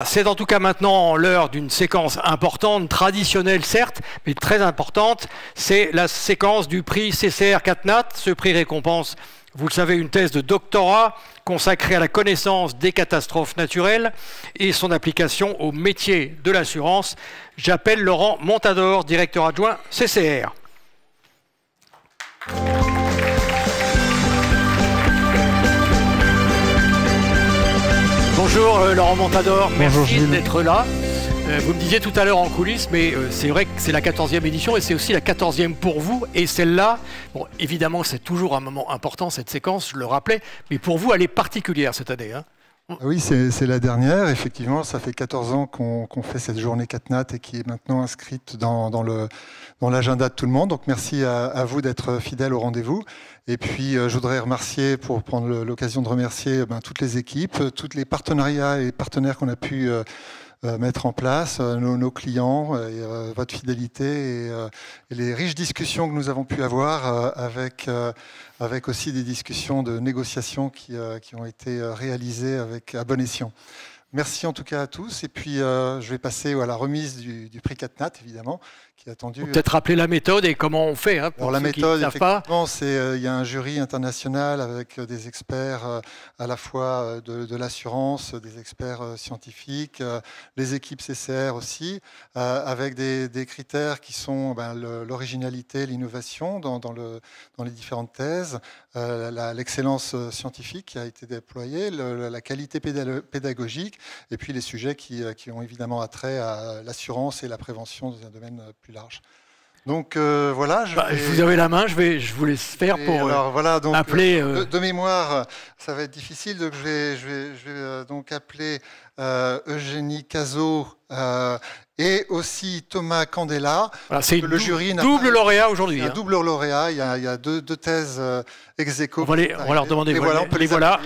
C'est en tout cas maintenant l'heure d'une séquence importante, traditionnelle certes, mais très importante. C'est la séquence du prix CCR CatNat. Ce prix récompense, vous le savez, une thèse de doctorat consacrée à la connaissance des catastrophes naturelles et son application au métier de l'assurance. J'appelle Laurent Montador, directeur adjoint CCR. Bonjour Laurent Montador, merci d'être là. Vous me disiez tout à l'heure en coulisses, mais c'est vrai que c'est la 14e édition et c'est aussi la 14e pour vous. Et celle-là, bon, évidemment c'est toujours un moment important cette séquence, je le rappelais, mais pour vous elle est particulière cette année. Hein. Oui, c'est la dernière. Effectivement, ça fait 14 ans qu'on fait cette journée CatNat et qui est maintenant inscrite dans l'agenda de tout le monde. Donc merci à vous d'être fidèles au rendez-vous. Et puis, je voudrais remercier, pour prendre l'occasion de remercier toutes les équipes, tous les partenariats et partenaires qu'on a pu mettre en place, nos clients, votre fidélité et les riches discussions que nous avons pu avoir avec aussi des discussions de négociation qui ont été réalisées à bon escient. Merci en tout cas à tous. Et puis, je vais passer à la remise du prix CatNat, évidemment, qui est attendu. Peut-être rappeler la méthode et comment on fait. Hein, pour la méthode, effectivement, il y a un jury international avec des experts à la fois de l'assurance, des experts scientifiques, les équipes CCR aussi, avec des critères qui sont l'originalité, l'innovation dans les différentes thèses, l'excellence scientifique qui a été déployée, la qualité pédagogique, et puis les sujets qui ont évidemment attrait à l'assurance et la prévention dans un domaine plus large. Donc voilà. Vous avez la main, je vous laisse faire pour appeler... De mémoire, ça va être difficile, donc je vais donc appeler Eugénie Cazot et aussi Thomas Candela. Voilà, c'est le jury double lauréat aujourd'hui. Un double lauréat, il y a deux thèses ex aequo. On va leur demander, voilà, on peut les voilà.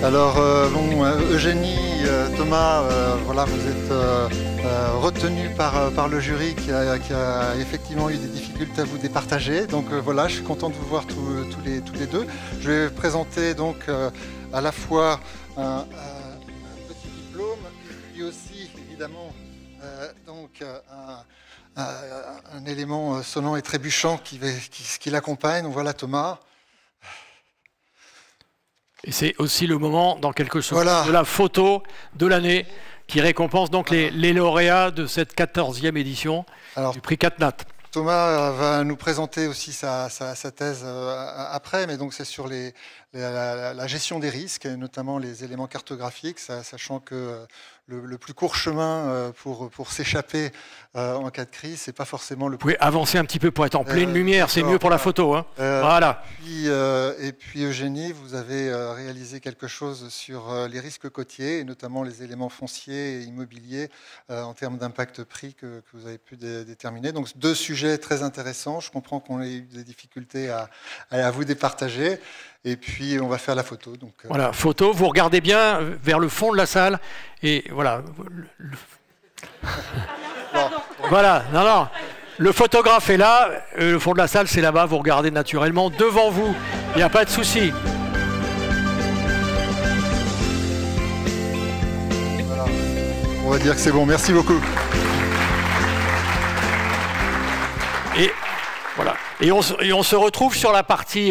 Alors, Eugénie, Thomas, voilà, vous êtes retenus par le jury qui a effectivement eu des difficultés à vous départager. Donc voilà, je suis content de vous voir tous les deux. Je vais présenter donc à la fois un petit diplôme et puis aussi évidemment un élément sonnant et trébuchant qui l'accompagne. Donc voilà Thomas. Et c'est aussi le moment, dans quelque chose, de la photo de l'année qui récompense donc les lauréats de cette 14e édition du prix CatNat. Thomas va nous présenter aussi sa thèse après, mais donc c'est sur la gestion des risques, et notamment les éléments cartographiques, sachant que le plus court chemin pour s'échapper en cas de crise, c'est pas forcément le... Vous pouvez avancer un petit peu pour être en pleine lumière, c'est mieux pour la photo. Hein. Voilà. Et puis Eugénie, vous avez réalisé quelque chose sur les risques côtiers, et notamment les éléments fonciers et immobiliers en termes d'impact prix que vous avez pu déterminer. Donc deux sujets très intéressants. Je comprends qu'on ait eu des difficultés à vous départager. Et puis, on va faire la photo. Donc, voilà, photo. Vous regardez bien vers le fond de la salle. Et voilà. Voilà, non. Le photographe est là. Le fond de la salle, c'est là-bas. Vous regardez naturellement devant vous. Il n'y a pas de souci. Voilà. On va dire que c'est bon. Merci beaucoup. Et voilà. Et on se retrouve sur la partie...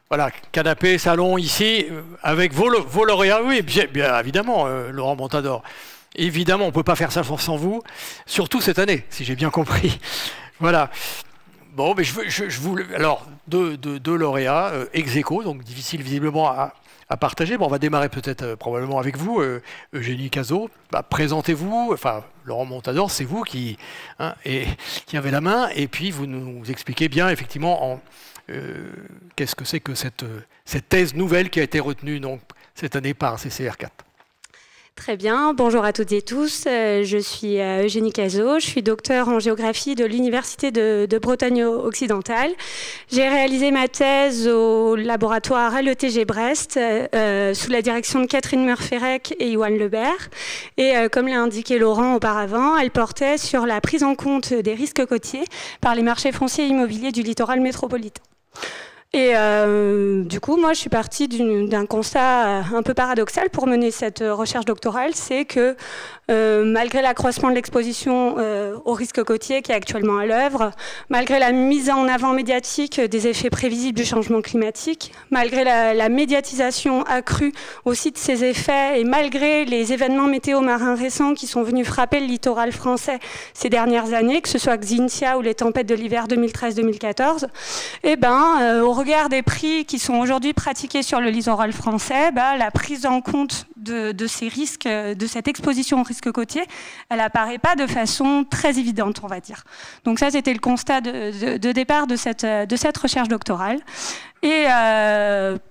Voilà, canapé, salon, ici, avec vos lauréats. Oui, bien évidemment, Laurent Montador. Évidemment, on ne peut pas faire ça sans vous, surtout cette année, si j'ai bien compris. Voilà. Bon, mais je voulais... Alors, deux lauréats, ex aequo, donc difficile visiblement à partager. Bon, on va démarrer peut-être probablement avec vous, Eugénie Cazot. Présentez-vous, enfin, Laurent Montador, c'est vous qui avez la main, et puis vous nous expliquez bien, effectivement, qu'est-ce que c'est que cette thèse nouvelle qui a été retenue donc, cette année par CCR4. Très bien, bonjour à toutes et tous. Je suis Eugénie Cazot, je suis docteure en géographie de l'Université de Bretagne occidentale. J'ai réalisé ma thèse au laboratoire LETG Brest sous la direction de Catherine Meurferec et Yoann Lebert. Et comme l'a indiqué Laurent auparavant, elle portait sur la prise en compte des risques côtiers par les marchés fonciers et immobiliers du littoral métropolitain. Et du coup, moi, je suis partie d'un constat un peu paradoxal pour mener cette recherche doctorale, c'est que malgré l'accroissement de l'exposition aux risques côtiers qui est actuellement à l'œuvre, malgré la mise en avant médiatique des effets prévisibles du changement climatique, malgré la médiatisation accrue aussi de ces effets et malgré les événements météo marins récents qui sont venus frapper le littoral français ces dernières années, que ce soit Xynthia ou les tempêtes de l'hiver 2013-2014, eh ben, au regard des prix qui sont aujourd'hui pratiqués sur le littoral français, la prise en compte de ces risques, de cette exposition aux risques côtiers, elle n'apparaît pas de façon très évidente, on va dire. Donc ça, c'était le constat de départ de cette recherche doctorale. Et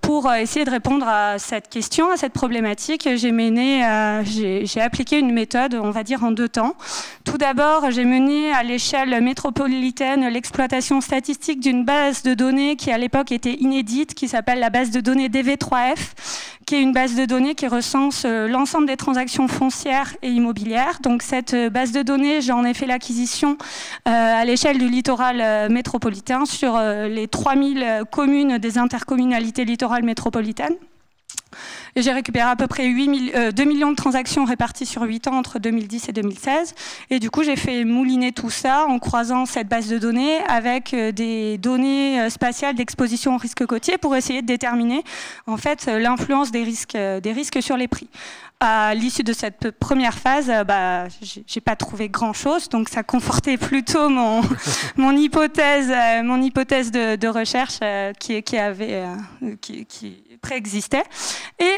pour essayer de répondre à cette question, à cette problématique, j'ai appliqué une méthode, on va dire, en 2 temps. Tout d'abord, j'ai mené à l'échelle métropolitaine l'exploitation statistique d'une base de données qui, à l'époque, était inédite, qui s'appelle la base de données DV3F, qui est une base de données qui recense l'ensemble des transactions foncières et immobilières. Donc cette base de données, j'en ai fait l'acquisition à l'échelle du littoral métropolitain sur les 3000 communes des intercommunalités littorales métropolitaines. Et j'ai récupéré à peu près 2 millions de transactions réparties sur 8 ans entre 2010 et 2016. Et du coup, j'ai fait mouliner tout ça en croisant cette base de données avec des données spatiales d'exposition au risque côtier pour essayer de déterminer en fait l'influence des risques sur les prix. À l'issue de cette première phase, j'ai pas trouvé grand-chose, donc ça confortait plutôt mon hypothèse de recherche qui préexistait. Et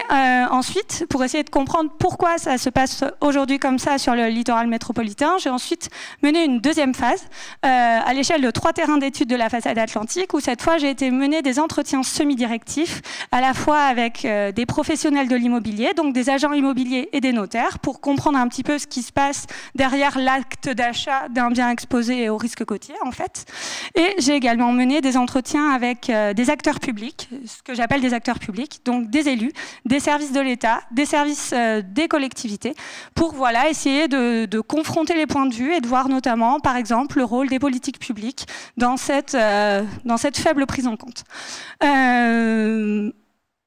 ensuite, pour essayer de comprendre pourquoi ça se passe aujourd'hui comme ça sur le littoral métropolitain, j'ai ensuite mené une deuxième phase à l'échelle de 3 terrains d'études de la façade atlantique, où cette fois j'ai été mener des entretiens semi-directifs, à la fois avec des professionnels de l'immobilier, donc des agents immobiliers et des notaires, pour comprendre un petit peu ce qui se passe derrière l'acte d'achat d'un bien exposé au risque côtier, en fait. Et j'ai également mené des entretiens avec des acteurs publics, ce que j'appelle des acteurs publics, donc des élus, des services de l'État, des services des collectivités, pour essayer de confronter les points de vue et de voir notamment, par exemple, le rôle des politiques publiques dans cette faible prise en compte.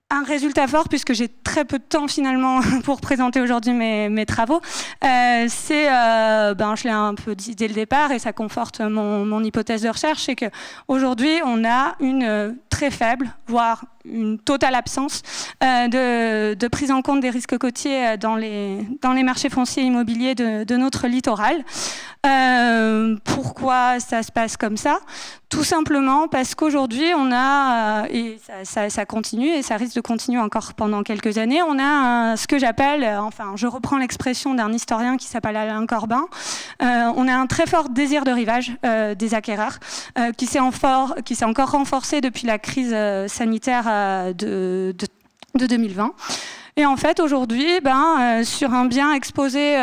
Un résultat fort, puisque j'ai très peu de temps finalement pour présenter aujourd'hui mes travaux, je l'ai un peu dit dès le départ et ça conforte mon hypothèse de recherche, c'est qu'aujourd'hui on a une très faible, voire une totale absence de prise en compte des risques côtiers dans les marchés fonciers immobiliers de notre littoral. Pourquoi ça se passe comme ça? Tout simplement parce qu'aujourd'hui on a, et ça continue et ça risque de continuer encore pendant quelques années, on a ce que j'appelle, je reprends l'expression d'un historien qui s'appelle Alain Corbin, on a un très fort désir de rivage des acquéreurs qui s'est encore renforcé depuis la crise sanitaire de 2020. Et en fait, aujourd'hui, sur un bien exposé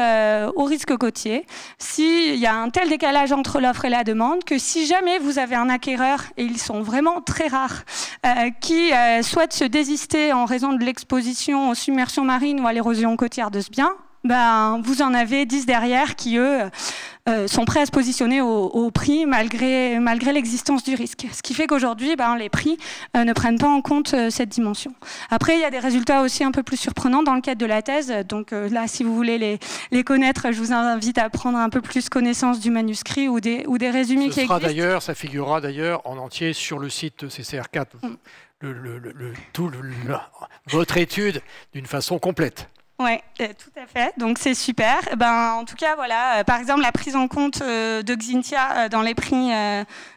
au risque côtier, s'il y a un tel décalage entre l'offre et la demande, que si jamais vous avez un acquéreur, et ils sont vraiment très rares, qui souhaite se désister en raison de l'exposition aux submersions marines ou à l'érosion côtière de ce bien, vous en avez 10 derrière qui, eux, sont prêts à se positionner au prix malgré l'existence du risque. Ce qui fait qu'aujourd'hui, les prix ne prennent pas en compte cette dimension. Après, il y a des résultats aussi un peu plus surprenants dans le cadre de la thèse. Donc là, si vous voulez les connaître, je vous invite à prendre un peu plus connaissance du manuscrit ou des résumés qui existent. Ça figurera d'ailleurs en entier sur le site CCR4. Votre étude d'une façon complète. Oui, tout à fait. Donc c'est super. En tout cas, voilà. Par exemple, la prise en compte de Xynthia dans les prix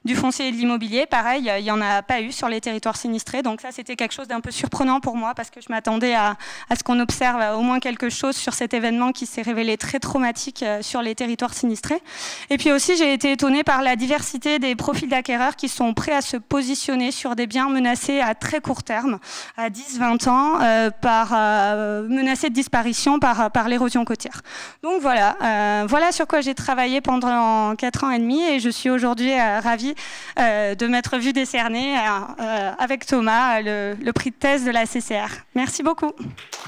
du foncier et de l'immobilier, pareil, il n'y en a pas eu sur les territoires sinistrés. Donc ça, c'était quelque chose d'un peu surprenant pour moi parce que je m'attendais à ce qu'on observe au moins quelque chose sur cet événement qui s'est révélé très traumatique sur les territoires sinistrés. Et puis aussi, j'ai été étonnée par la diversité des profils d'acquéreurs qui sont prêts à se positionner sur des biens menacés à très court terme, à 10-20 ans, menacés de disparition disparition par l'érosion côtière. Donc voilà sur quoi j'ai travaillé pendant 4 ans et demi, et je suis aujourd'hui ravie de m'être vue décerner avec Thomas le prix de thèse de la CCR. Merci beaucoup.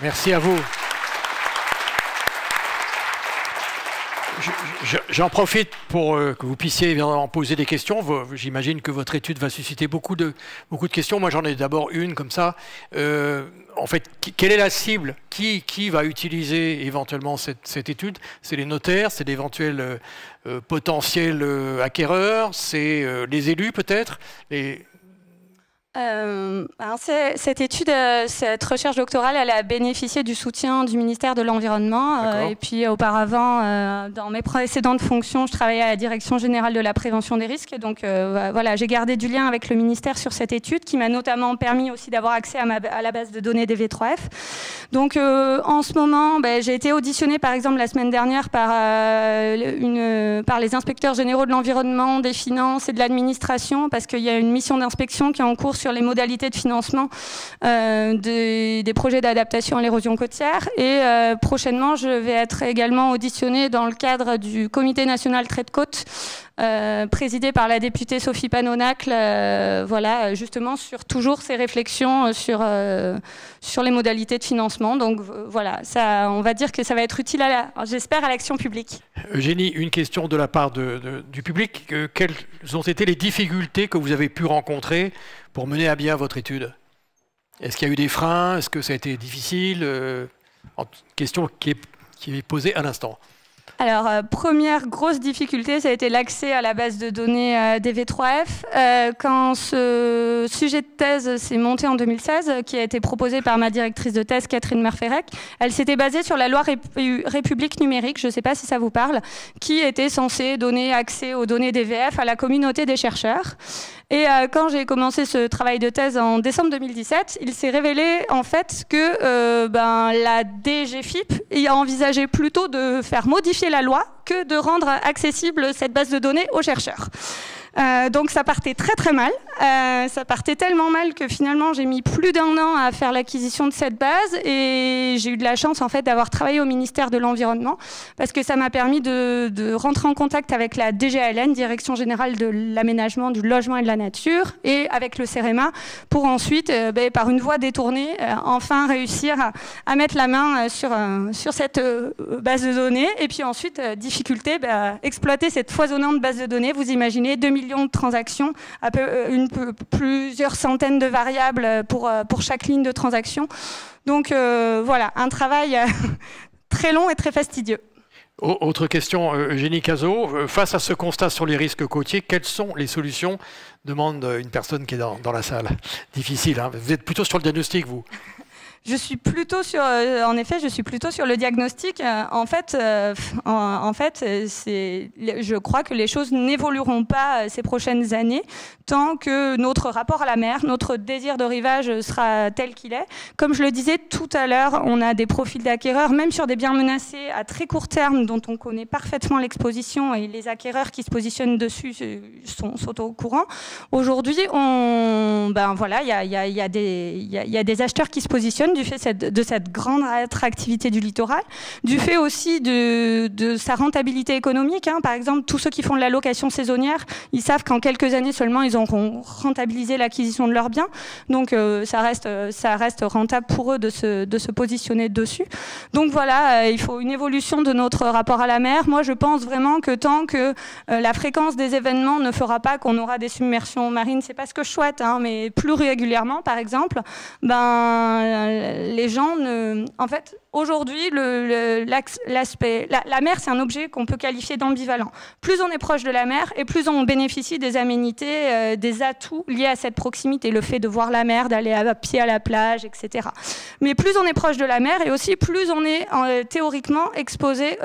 Merci à vous. J'en profite pour que vous puissiez évidemment poser des questions. J'imagine que votre étude va susciter beaucoup de questions. Moi, j'en ai d'abord une comme ça. En fait, quelle est la cible? Qui va utiliser éventuellement cette étude? C'est les notaires, c'est d'éventuels potentiels acquéreurs, c'est les élus peut-être? Cette étude, cette recherche doctorale, elle a bénéficié du soutien du ministère de l'Environnement. Et puis auparavant, dans mes précédentes fonctions, je travaillais à la Direction générale de la prévention des risques. Et donc voilà, j'ai gardé du lien avec le ministère sur cette étude, qui m'a notamment permis aussi d'avoir accès à la base de données des V3F. Donc en ce moment, j'ai été auditionnée par exemple la semaine dernière par les inspecteurs généraux de l'environnement, des finances et de l'administration, parce qu'il y a une mission d'inspection qui est en cours sur les modalités de financement des projets d'adaptation à l'érosion côtière. Et prochainement, je vais être également auditionnée dans le cadre du Comité national trait de côte, présidé par la députée Sophie Panonacle, voilà, justement sur toujours ces réflexions sur les modalités de financement. Donc voilà, ça, on va dire que ça va être utile, j'espère, à l'action publique. Eugénie, une question de la part du public. Quelles ont été les difficultés que vous avez pu rencontrer pour mener à bien votre étude? Est-ce qu'il y a eu des freins? Est-ce que ça a été difficile? Question qui est posée à l'instant. Alors, première grosse difficulté, ça a été l'accès à la base de données des V3F. Quand ce sujet de thèse s'est monté en 2016, qui a été proposé par ma directrice de thèse, Catherine Merferec, elle s'était basée sur la loi République numérique, je ne sais pas si ça vous parle, qui était censée donner accès aux données des VF à la communauté des chercheurs. Et quand j'ai commencé ce travail de thèse en décembre 2017, il s'est révélé en fait que la DGFiP a envisagé plutôt de faire modifier la loi que de rendre accessible cette base de données aux chercheurs. Donc ça partait très très mal, ça partait tellement mal que finalement j'ai mis plus d'1 an à faire l'acquisition de cette base, et j'ai eu de la chance en fait d'avoir travaillé au ministère de l'Environnement, parce que ça m'a permis de rentrer en contact avec la DGALN, Direction générale de l'aménagement, du logement et de la nature, et avec le CEREMA, pour ensuite, par une voie détournée, enfin réussir à mettre la main sur cette base de données. Et puis ensuite, difficulté, exploiter cette foisonnante base de données. Vous imaginez 2 millions de transactions, plusieurs centaines de variables pour chaque ligne de transaction. Donc voilà, un travail très long et très fastidieux. Autre question, Eugénie Cazot. Face à ce constat sur les risques côtiers, quelles sont les solutions? Demande une personne qui est dans la salle. Difficile, hein. Vous êtes plutôt sur le diagnostic, vous? Je suis plutôt sur, en effet, je suis plutôt sur le diagnostic. En fait, je crois que les choses n'évolueront pas ces prochaines années tant que notre rapport à la mer, notre désir de rivage sera tel qu'il est. Comme je le disais tout à l'heure, on a des profils d'acquéreurs, même sur des biens menacés à très court terme, dont on connaît parfaitement l'exposition, et les acquéreurs qui se positionnent dessus sont au courant. Aujourd'hui, il y a des acheteurs qui se positionnent du fait de cette grande attractivité du littoral, du fait aussi de sa rentabilité économique. Par exemple, tous ceux qui font de la location saisonnière, ils savent qu'en quelques années seulement, ils auront rentabilisé l'acquisition de leurs biens. Donc, ça reste rentable pour eux de se positionner dessus. Donc voilà, il faut une évolution de notre rapport à la mer. Moi, je pense vraiment que tant que la fréquence des événements ne fera pas qu'on aura des submersions marines, c'est pas ce que je souhaite, mais plus régulièrement, par exemple, les gens ne... En fait, aujourd'hui, la mer, c'est un objet qu'on peut qualifier d'ambivalent. Plus on est proche de la mer, et plus on bénéficie des aménités, des atouts liés à cette proximité, le fait de voir la mer, d'aller à pied à la plage, etc. Mais plus on est proche de la mer, et aussi plus on est théoriquement exposé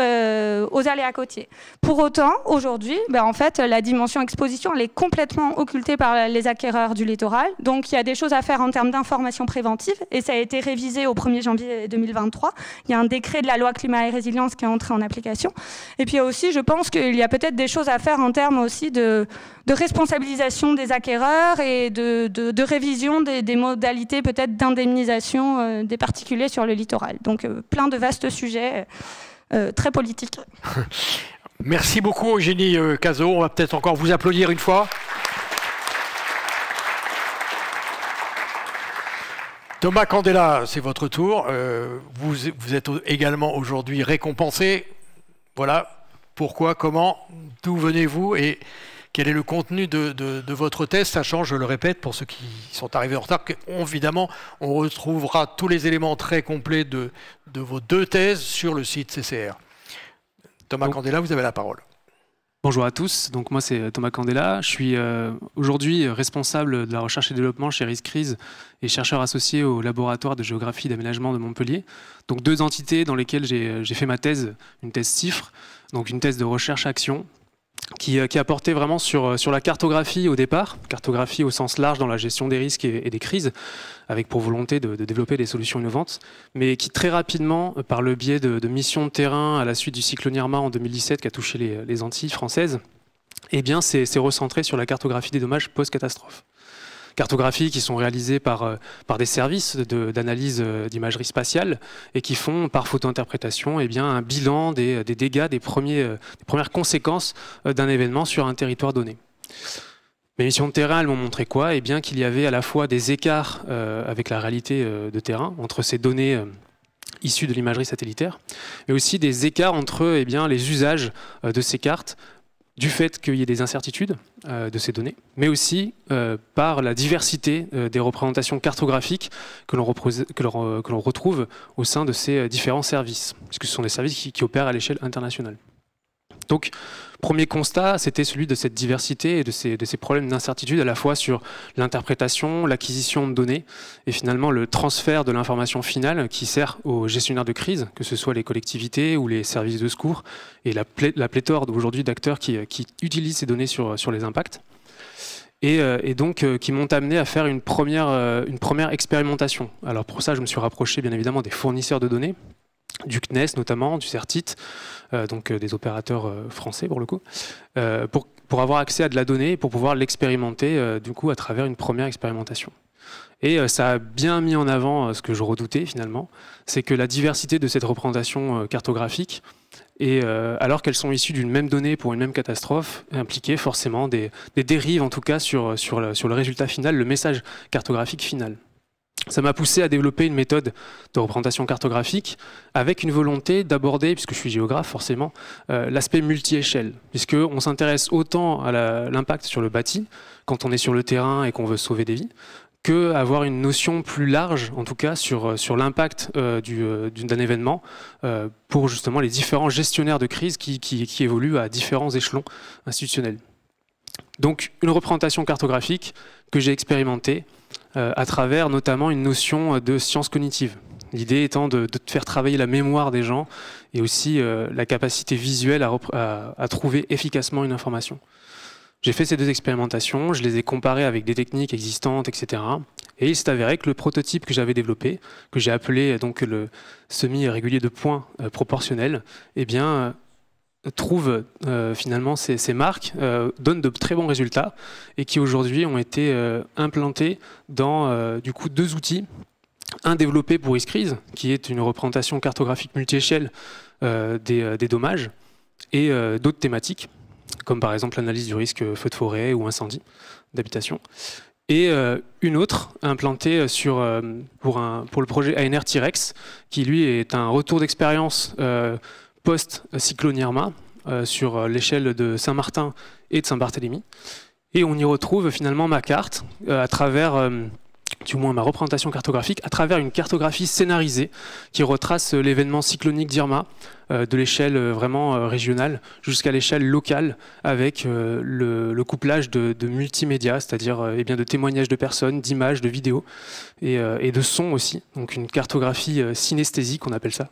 aux aléas côtiers. Pour autant, aujourd'hui, en fait, la dimension exposition, elle est complètement occultée par les acquéreurs du littoral. Donc, il y a des choses à faire en termes d'information préventive, et ça a été révisé au 1er janvier 2023. il y a un décret de la loi climat et résilience qui est entré en application. Et puis aussi, je pense qu'il y a peut-être des choses à faire en termes aussi de responsabilisation des acquéreurs et de révision des modalités peut-être d'indemnisation des particuliers sur le littoral. Donc plein de vastes sujets très politiques. Merci beaucoup Eugénie Cazot. On va peut-être encore vous applaudir une fois. Thomas Candela, c'est votre tour. Vous êtes également aujourd'hui récompensé. Voilà, pourquoi, comment, d'où venez-vous et quel est le contenu de votre thèse, sachant, je le répète, pour ceux qui sont arrivés en retard, qu'évidemment, on retrouvera tous les éléments très complets de vos 2 thèses sur le site CCR. Thomas Candela, vous avez la parole. Bonjour à tous, donc moi c'est Thomas Candela, je suis aujourd'hui responsable de la recherche et développement chez RISCRIS et chercheur associé au laboratoire de géographie et d'aménagement de Montpellier. Donc 2 entités dans lesquelles j'ai fait ma thèse, une thèse CIFRE, donc une thèse de recherche-action, qui a porté vraiment sur la cartographie au départ, cartographie au sens large dans la gestion des risques et des crises, avec pour volonté de développer des solutions innovantes, mais qui très rapidement, par le biais de missions de terrain à la suite du cyclone Irma en 2017 qui a touché les Antilles françaises, eh bien s'est recentré sur la cartographie des dommages post-catastrophe. Cartographies qui sont réalisées par des services d'analyse d'imagerie spatiale et qui font par photo-interprétation un bilan des dégâts, des premières conséquences d'un événement sur un territoire donné. Mes missions de terrain, elles m'ont montré quoi ? Eh bien qu'il y avait à la fois des écarts avec la réalité de terrain entre ces données issues de l'imagerie satellitaire, mais aussi des écarts entre les usages de ces cartes, du fait qu'il y ait des incertitudes de ces données, mais aussi par la diversité des représentations cartographiques que l'on retrouve au sein de ces différents services, puisque ce sont des services qui opèrent à l'échelle internationale. Donc, premier constat, c'était celui de cette diversité et de ces problèmes d'incertitude à la fois sur l'interprétation, l'acquisition de données et finalement le transfert de l'information finale qui sert aux gestionnaires de crise, que ce soit les collectivités ou les services de secours et la pléthore aujourd'hui d'acteurs qui utilisent ces données sur les impacts. Et donc qui m'ont amené à faire une première expérimentation. Alors pour ça, je me suis rapproché bien évidemment des fournisseurs de données, du CNES notamment, du CERTIT, donc des opérateurs français pour le coup, pour avoir accès à de la donnée et pour pouvoir l'expérimenter du coup à travers une première expérimentation. Et ça a bien mis en avant ce que je redoutais finalement, c'est que la diversité de cette représentation cartographique, et alors qu'elles sont issues d'une même donnée pour une même catastrophe, impliquait forcément des dérives en tout cas sur le résultat final, le message cartographique final. Ça m'a poussé à développer une méthode de représentation cartographique avec une volonté d'aborder, puisque je suis géographe forcément, l'aspect multi-échelle, puisqu'on s'intéresse autant à l'impact sur le bâti, quand on est sur le terrain et qu'on veut sauver des vies, qu'avoir une notion plus large, en tout cas, sur l'impact d'un événement pour justement les différents gestionnaires de crise qui évoluent à différents échelons institutionnels. Donc une représentation cartographique que j'ai expérimentée à travers notamment une notion de science cognitive. L'idée étant de faire travailler la mémoire des gens et aussi la capacité visuelle à trouver efficacement une information. J'ai fait ces 2 expérimentations, je les ai comparées avec des techniques existantes, etc. Et il s'est avéré que le prototype que j'avais développé, que j'ai appelé donc le semi-régulier de points proportionnel, eh bien trouve finalement ces marques, donnent de très bons résultats et qui aujourd'hui ont été implantés dans du coup 2 outils. Un développé pour RISCRIS, qui est une représentation cartographique multi-échelle des dommages, et d'autres thématiques, comme par exemple l'analyse du risque feu de forêt ou incendie d'habitation. Et une autre implantée pour le projet ANR-TIREX, qui lui est un retour d'expérience post-cyclone Irma sur l'échelle de Saint-Martin et de Saint-Barthélemy. Et on y retrouve finalement ma carte à travers, du moins ma représentation cartographique, à travers une cartographie scénarisée qui retrace l'événement cyclonique d'Irma de l'échelle vraiment régionale jusqu'à l'échelle locale avec le couplage de multimédia, c'est-à-dire de témoignages de personnes, d'images, de vidéos et de sons aussi. Donc une cartographie synesthésique, on appelle ça.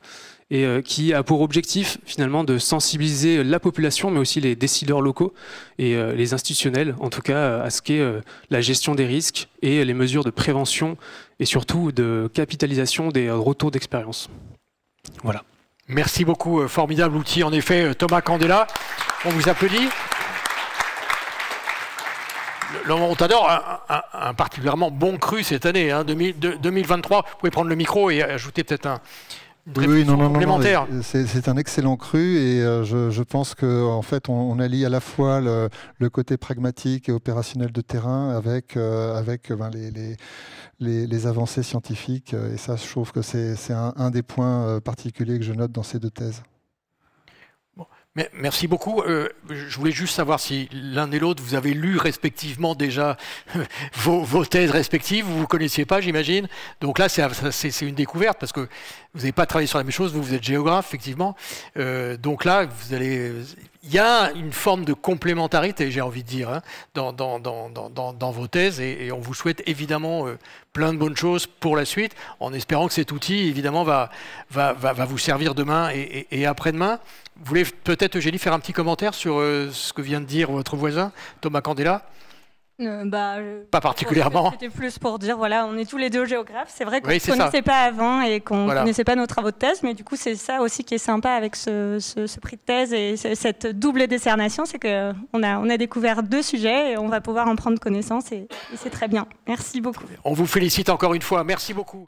Et qui a pour objectif finalement de sensibiliser la population, mais aussi les décideurs locaux et les institutionnels, en tout cas à ce qu'est la gestion des risques et les mesures de prévention et surtout de capitalisation des retours d'expérience. Voilà. Merci beaucoup, formidable outil en effet, Thomas Candela. On vous applaudit. Le Montador a un particulièrement bon cru cette année, hein, 2023. Vous pouvez prendre le micro et ajouter peut-être une réflexion complémentaire. C'est un excellent cru et je pense qu'en fait on allie à la fois le côté pragmatique et opérationnel de terrain avec les avancées scientifiques et ça je trouve que c'est un des points particuliers que je note dans ces deux thèses. Mais merci beaucoup. Je voulais juste savoir si l'un et l'autre, vous avez lu respectivement déjà vos thèses respectives. Vous ne vous connaissiez pas, j'imagine. Donc là, c'est une découverte parce que vous n'avez pas travaillé sur la même chose. Vous êtes géographe, effectivement. Donc là, il y a une forme de complémentarité, j'ai envie de dire, hein, dans vos thèses. Et on vous souhaite évidemment plein de bonnes choses pour la suite, en espérant que cet outil, évidemment, va vous servir demain et après-demain. Vous voulez peut-être, Eugénie, faire un petit commentaire sur ce que vient de dire votre voisin, Thomas Candela? Pas particulièrement. C'était plus pour dire, voilà, on est tous les deux géographes. C'est vrai qu'on ne oui, connaissait pas avant et qu'on ne connaissait pas nos travaux de thèse, mais du coup, c'est ça aussi qui est sympa avec ce prix de thèse et cette double décernation, c'est qu'on a découvert deux sujets et on va pouvoir en prendre connaissance et c'est très bien. Merci beaucoup. On vous félicite encore une fois. Merci beaucoup.